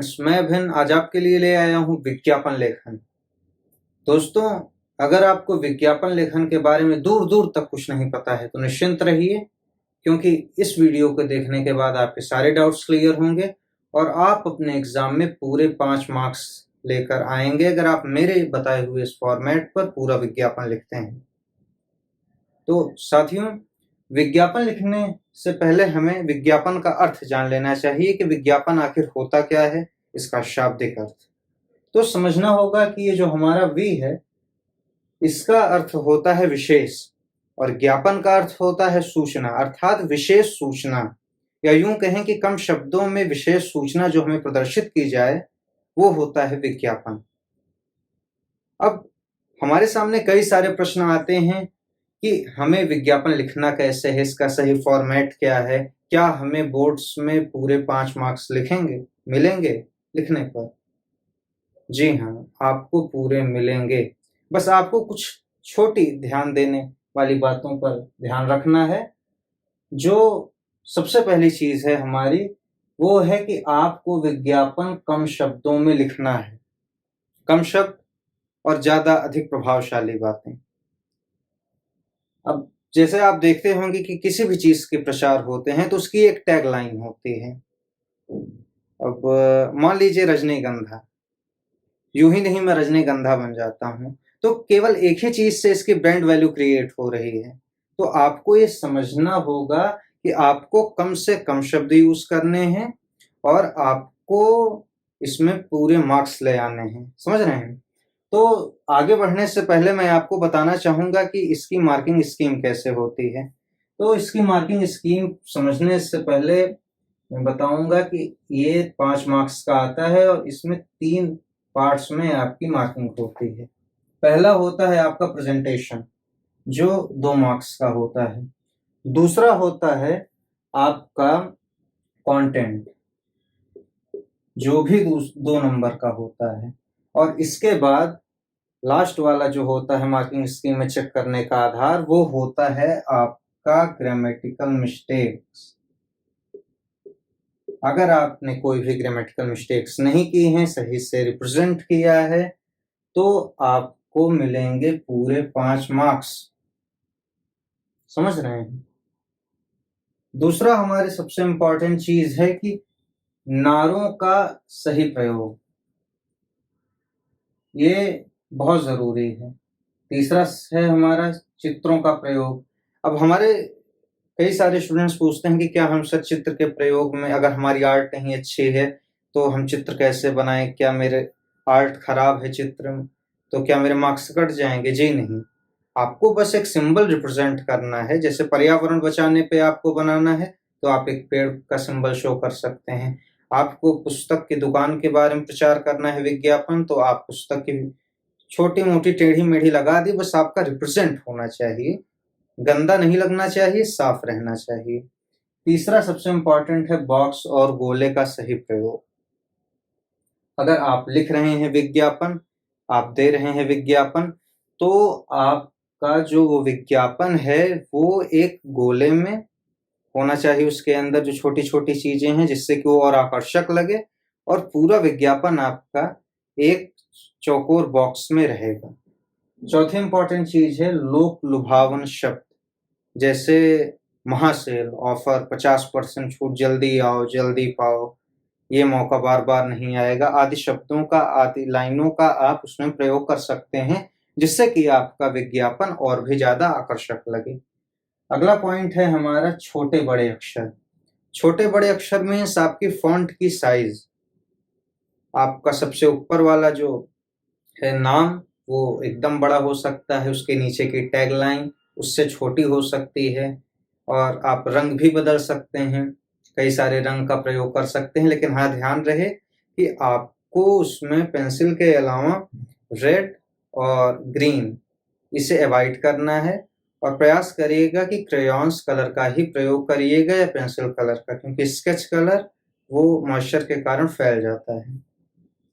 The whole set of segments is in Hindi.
फ्रेंड्स, मैं अभिन आज आपके लिए ले आया हूँ विज्ञापन लेखन। दोस्तों, अगर आपको विज्ञापन लेखन के बारे में दूर दूर तक कुछ नहीं पता है तो निश्चिंत रहिए, क्योंकि इस वीडियो को देखने के बाद आपके सारे डाउट्स क्लियर होंगे और आप अपने एग्जाम में पूरे 5 मार्क्स लेकर आएंगे अगर आप मेरे बताए हुए इस फॉर्मेट पर पूरा विज्ञापन लिखते हैं। तो साथियों, विज्ञापन लिखने से पहले हमें विज्ञापन का अर्थ जान लेना चाहिए कि विज्ञापन आखिर होता क्या है, इसका शाब्दिक अर्थ। तो समझना होगा कि ये जो हमारा वी है, इसका अर्थ होता है विशेष, और ज्ञापन का अर्थ होता है सूचना, अर्थात विशेष सूचना, या यूं कहें कि कम शब्दों में विशेष सूचना जो हमें प्रदर्शित की जाए वो होता है विज्ञापन। अब हमारे सामने कई सारे प्रश्न आते हैं कि हमें विज्ञापन लिखना कैसे है, इसका सही फॉर्मेट क्या है, क्या हमें बोर्ड्स में पूरे 5 मार्क्स मिलेंगे लिखने पर? जी हाँ, आपको पूरे मिलेंगे। बस आपको कुछ छोटी ध्यान देने वाली बातों पर ध्यान रखना है। जो सबसे पहली चीज है हमारी, वो है कि आपको विज्ञापन कम शब्दों में लिखना है। कम शब्द और ज्यादा अधिक प्रभावशाली बातें। अब जैसे आप देखते होंगे कि किसी भी चीज के प्रचार होते हैं तो उसकी एक टैगलाइन होती है। अब मान लीजिए रजनीगंधा, यूं ही नहीं मैं रजनीगंधा बन जाता हूं, तो केवल एक ही चीज से इसकी ब्रांड वैल्यू क्रिएट हो रही है। तो आपको ये समझना होगा कि आपको कम से कम शब्द यूज करने हैं और आपको इसमें पूरे मार्क्स ले आने हैं। समझ रहे हैं? तो आगे बढ़ने से पहले मैं आपको बताना चाहूंगा कि इसकी मार्किंग स्कीम कैसे होती है। तो इसकी मार्किंग स्कीम समझने से पहले मैं बताऊंगा कि ये 5 मार्क्स का आता है और इसमें 3 पार्ट्स में आपकी मार्किंग होती है। पहला होता है आपका प्रेजेंटेशन, जो 2 मार्क्स का होता है। दूसरा होता है आपका कंटेंट, जो भी 2 नंबर का होता है। और इसके बाद लास्ट वाला जो होता है मार्किंग स्कीम में चेक करने का आधार, वो होता है आपका ग्रामेटिकल मिस्टेक्स। अगर आपने कोई भी ग्रामेटिकल मिस्टेक्स नहीं की हैं, सही से रिप्रेजेंट किया है, तो आपको मिलेंगे पूरे 5 मार्क्स। समझ रहे हैं? दूसरा हमारे सबसे इंपॉर्टेंट चीज है कि नारों का सही प्रयोग, ये बहुत जरूरी है। तीसरा है हमारा चित्रों का प्रयोग। अब हमारे कई सारे स्टूडेंट्स पूछते हैं कि क्या हम सचित्र के प्रयोग में, अगर हमारी आर्ट नहीं अच्छी है तो हम चित्र कैसे बनाएं, क्या मेरे आर्ट खराब है चित्र में तो क्या मेरे मार्क्स कट जाएंगे? जी नहीं, आपको बस एक सिंबल रिप्रेजेंट करना है। जैसे पर्यावरण बचाने पे आपको बनाना है तो आप एक पेड़ का सिंबल शो कर सकते हैं। आपको पुस्तक की दुकान के बारे में प्रचार करना है विज्ञापन, तो आप पुस्तक की छोटी मोटी टेढ़ी मेढ़ी लगा दी, बस आपका रिप्रेजेंट होना चाहिए, गंदा नहीं लगना चाहिए, साफ रहना चाहिए। तीसरा सबसे इंपॉर्टेंट है बॉक्स और गोले का सही प्रयोग। अगर आप लिख रहे हैं विज्ञापन, आप दे रहे हैं विज्ञापन, तो आपका जो वो विज्ञापन है वो एक गोले में होना चाहिए। उसके अंदर जो छोटी छोटी चीजें हैं जिससे कि वो और आकर्षक लगे, और पूरा विज्ञापन आपका एक चौकोर बॉक्स में रहेगा। चौथी इंपॉर्टेंट चीज है लोक लुभावन शब्द, जैसे महासेल, ऑफर, 50% छूट, जल्दी आओ जल्दी पाओ, ये मौका बार बार नहीं आएगा, आदि शब्दों का, आदि लाइनों का आप उसमें प्रयोग कर सकते हैं, जिससे कि आपका विज्ञापन और भी ज्यादा आकर्षक लगे। अगला पॉइंट है हमारा छोटे बड़े अक्षर। छोटे बड़े अक्षर में आपकी फॉन्ट की साइज, आपका सबसे ऊपर वाला जो है नाम वो एकदम बड़ा हो सकता है, उसके नीचे की टैगलाइन उससे छोटी हो सकती है, और आप रंग भी बदल सकते हैं, कई सारे रंग का प्रयोग कर सकते हैं। लेकिन हाँ, ध्यान रहे कि आपको उसमें पेंसिल के अलावा रेड और ग्रीन इसे अवॉइड करना है, और प्रयास करिएगा कि क्रेयॉन्स कलर का ही प्रयोग करिएगा या पेंसिल कलर का, क्योंकि स्केच कलर वो मॉइस्चर के कारण फैल जाता है।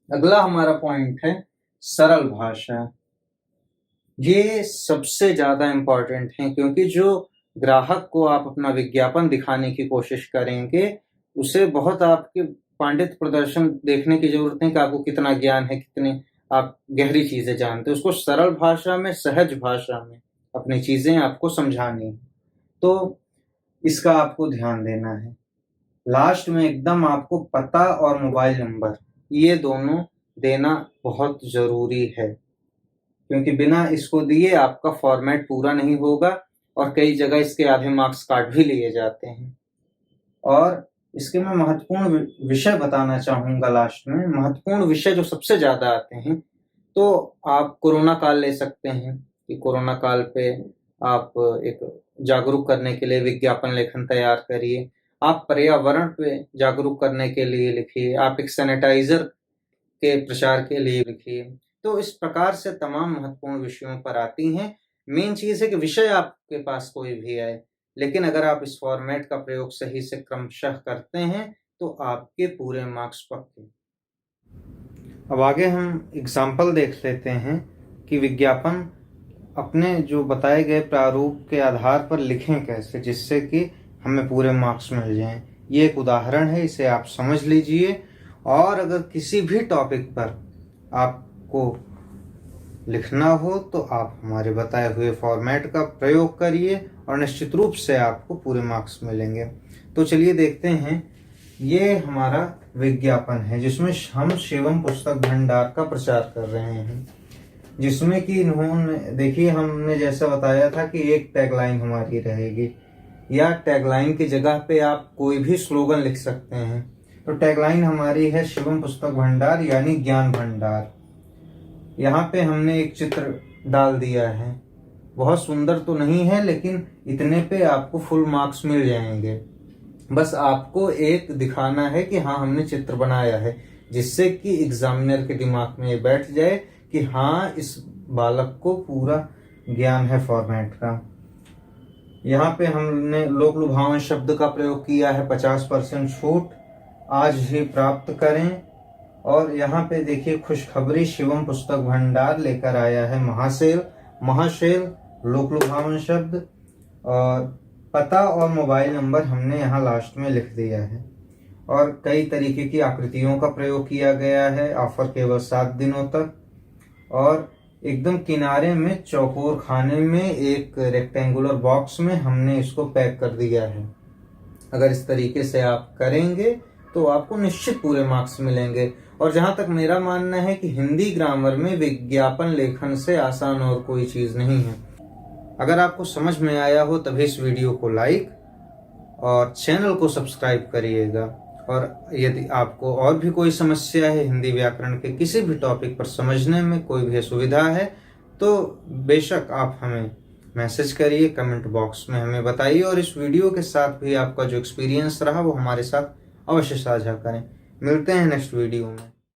अगला हमारा पॉइंट है सरल भाषा। ये सबसे ज्यादा इंपॉर्टेंट है, क्योंकि जो ग्राहक को आप अपना विज्ञापन दिखाने की कोशिश करेंगे उसे बहुत आपके पांडित्य प्रदर्शन देखने की जरूरत नहीं कि आपको कितना ज्ञान है, कितने आप गहरी चीजें जानते हो। उसको सरल भाषा में, सहज भाषा में अपनी चीजें आपको समझानी है, तो इसका आपको ध्यान देना है। लास्ट में एकदम आपको पता और मोबाइल नंबर, ये दोनों देना बहुत जरूरी है, क्योंकि बिना इसको दिए आपका फॉर्मेट पूरा नहीं होगा और कई जगह इसके आधे मार्क्स काट भी लिए जाते हैं। और इसके मैं महत्वपूर्ण विषय बताना चाहूंगा लास्ट में। महत्वपूर्ण विषय जो सबसे ज्यादा आते हैं, तो आप कोरोना काल ले सकते हैं कि कोरोना काल पे आप एक जागरूक करने के लिए विज्ञापन लेखन तैयार करिए। आप पर्यावरण पे जागरूक करने के लिए लिखिए। आप एक सैनिटाइजर के प्रचार के लिए लिखिए। तो इस प्रकार से तमाम महत्वपूर्ण विषयों पर आती हैं। मेन चीज है कि विषय आपके पास कोई भी आए, लेकिन अगर आप इस फॉर्मेट का प्रयोग सही से क्रमशः करते हैं तो आपके पूरे मार्क्स पक्के। अब आगे हम एग्जाम्पल देख लेते हैं कि विज्ञापन अपने जो बताए गए प्रारूप के आधार पर लिखें कैसे, जिससे कि हमें पूरे मार्क्स मिल जाएं। ये एक उदाहरण है, इसे आप समझ लीजिए। और अगर किसी भी टॉपिक पर आपको लिखना हो तो आप हमारे बताए हुए फॉर्मेट का प्रयोग करिए और निश्चित रूप से आपको पूरे मार्क्स मिलेंगे। तो चलिए देखते हैं। ये हमारा विज्ञापन है जिसमें हम शिवम पुस्तक भंडार का प्रचार कर रहे हैं, जिसमें कि इन्होंने देखिए, हमने जैसा बताया था कि एक टैगलाइन हमारी रहेगी, या टैगलाइन की जगह पे आप कोई भी स्लोगन लिख सकते हैं। तो टैगलाइन हमारी है शिवम पुस्तक भंडार यानी ज्ञान भंडार। यहाँ पे हमने एक चित्र डाल दिया है, बहुत सुंदर तो नहीं है, लेकिन इतने पे आपको फुल मार्क्स मिल जाएंगे। बस आपको एक दिखाना है कि हाँ हमने चित्र बनाया है, जिससे कि एग्जामिनर के दिमाग में ये बैठ जाए कि हाँ इस बालक को पूरा ज्ञान है फॉर्मेट का। यहाँ पे हमने लोक लुभावन शब्द का प्रयोग किया है। 50% छूट आज ही प्राप्त करें। और यहाँ पे देखिए, खुशखबरी शिवम पुस्तक भंडार लेकर आया है महासेल। महासेल लोक लुभावन शब्द, और पता और मोबाइल नंबर हमने यहाँ लास्ट में लिख दिया है। और कई तरीके की आकृतियों का प्रयोग किया गया है। ऑफर केवल 7 दिनों तक। और एकदम किनारे में चौकोर खाने में एक रेक्टेंगुलर बॉक्स में हमने इसको पैक कर दिया है। अगर इस तरीके से आप करेंगे तो आपको निश्चित पूरे मार्क्स मिलेंगे। और जहां तक मेरा मानना है कि हिंदी ग्रामर में विज्ञापन लेखन से आसान और कोई चीज नहीं है। अगर आपको समझ में आया हो तभी इस वीडियो को लाइक और चैनल को सब्सक्राइब करिएगा। और यदि आपको और भी कोई समस्या है, हिंदी व्याकरण के किसी भी टॉपिक पर समझने में कोई भी असुविधा है, तो बेशक आप हमें मैसेज करिए, कमेंट बॉक्स में हमें बताइए। और इस वीडियो के साथ भी आपका जो एक्सपीरियंस रहा वो हमारे साथ अवश्य साझा करें। मिलते हैं नेक्स्ट वीडियो में।